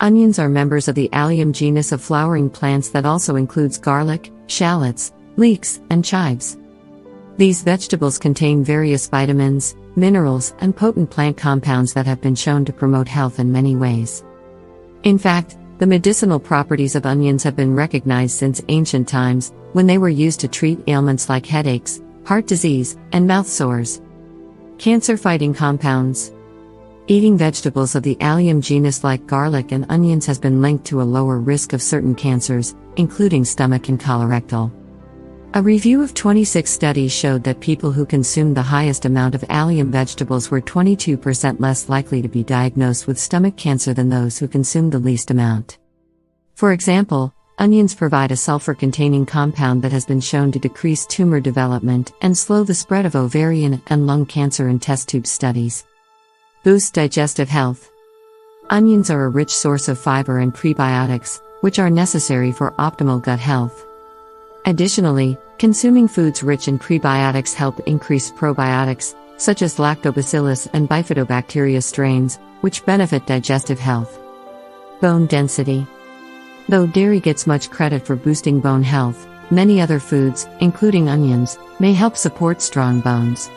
Onions are members of the allium genus of flowering plants that also includes garlic, shallots, leeks, and chives. These vegetables contain various vitamins, minerals, and potent plant compounds that have been shown to promote health in many ways. In fact, the medicinal properties of onions have been recognized since ancient times, when they were used to treat ailments like headaches, heart disease, and mouth sores. Cancer-fighting compounds. Eating vegetables of the allium genus like garlic and onions has been linked to a lower risk of certain cancers, including stomach and colorectal. A review of 26 studies showed that people who consumed the highest amount of allium vegetables were 22% less likely to be diagnosed with stomach cancer than those who consumed the least amount. For example, onions provide a sulfur-containing compound that has been shown to decrease tumor development and slow the spread of ovarian and lung cancer in test tube studies. Boost digestive health. Onions are a rich source of fiber and prebiotics, which are necessary for optimal gut health. Additionally, consuming foods rich in prebiotics help increase probiotics, such as lactobacillus and bifidobacteria strains, which benefit digestive health. Bone density. Though dairy gets much credit for boosting bone health, many other foods, including onions, may help support strong bones.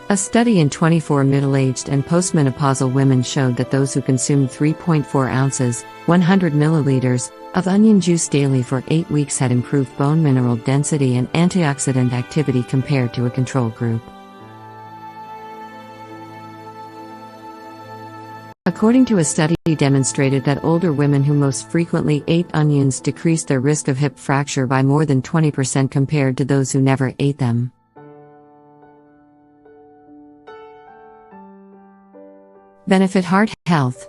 A study in 24 middle-aged and postmenopausal women showed that those who consumed 3.4 ounces, 100 milliliters, of onion juice daily for 8 weeks had improved bone mineral density and antioxidant activity compared to a control group. According to a study demonstrated that older women who most frequently ate onions decreased their risk of hip fracture by more than 20% compared to those who never ate them. Benefit heart health.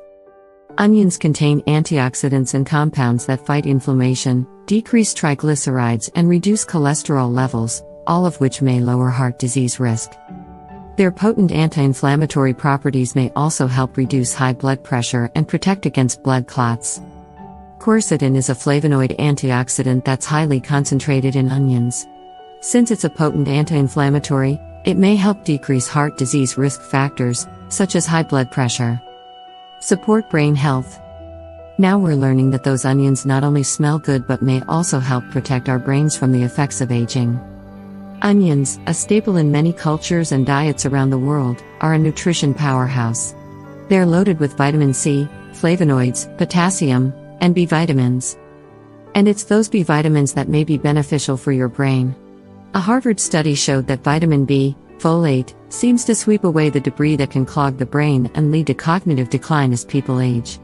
Onions contain antioxidants and compounds that fight inflammation, decrease triglycerides, and reduce cholesterol levels, all of which may lower heart disease risk. Their potent anti-inflammatory properties may also help reduce high blood pressure and protect against blood clots. Quercetin is a flavonoid antioxidant that's highly concentrated in onions. Since it's a potent anti-inflammatory, it may help decrease heart disease risk factors, such as high blood pressure. Support brain health. Now we're learning that those onions not only smell good but may also help protect our brains from the effects of aging. Onions, a staple in many cultures and diets around the world, are a nutrition powerhouse. They're loaded with vitamin C, flavonoids, potassium, and B vitamins. And it's those B vitamins that may be beneficial for your brain. A Harvard study showed that vitamin B, folate, seems to sweep away the debris that can clog the brain and lead to cognitive decline as people age.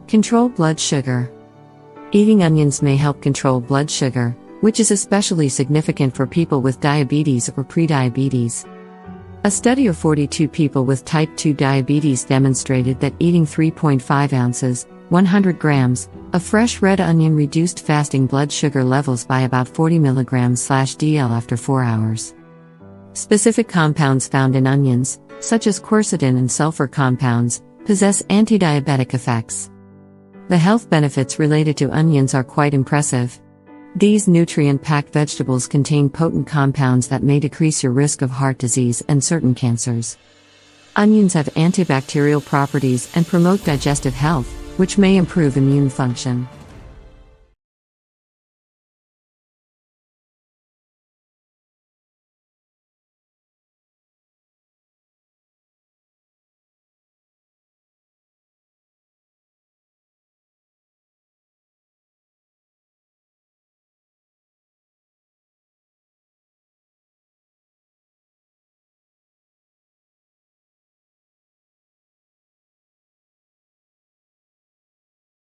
Control blood sugar. Eating onions may help control blood sugar, which is especially significant for people with diabetes or prediabetes. A study of 42 people with type 2 diabetes demonstrated that eating 3.5 ounces, 100 grams, of fresh red onion reduced fasting blood sugar levels by about 40 mg/dl after 4 hours. Specific compounds found in onions, such as quercetin and sulfur compounds, possess anti-diabetic effects. The health benefits related to onions are quite impressive. These nutrient-packed vegetables contain potent compounds that may decrease your risk of heart disease and certain cancers. Onions have antibacterial properties and promote digestive health, which may improve immune function.